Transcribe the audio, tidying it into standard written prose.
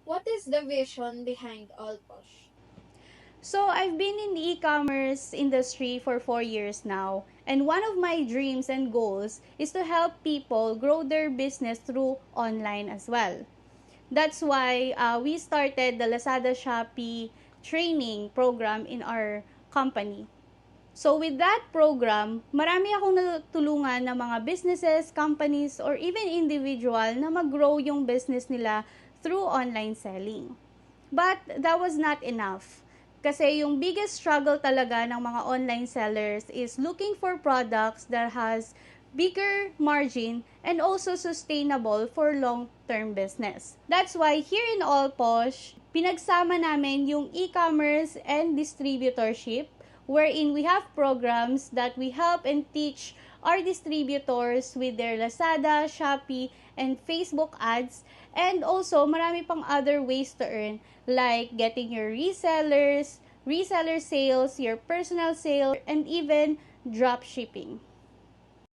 What is the vision behind Allposh? So, I've been in the e-commerce industry for 4 years now, and one of my dreams and goals is to help people grow their business through online as well. That's why we started the Lazada Shopee training program in our company. So with that program, marami akong natulungan ng mga businesses, companies, or even individual na mag-grow yung business nila through online selling. But that was not enough. Kasi yung biggest struggle talaga ng mga online sellers is looking for products that has bigger margin and also sustainable for long-term business. That's why here in Allposh, pinagsama namin yung e-commerce and distributorship wherein we have programs that we help and teach our distributors with their Lazada, Shopee, and Facebook ads. And also, marami pang other ways to earn like getting your resellers, reseller sales, your personal sale, and even drop shipping.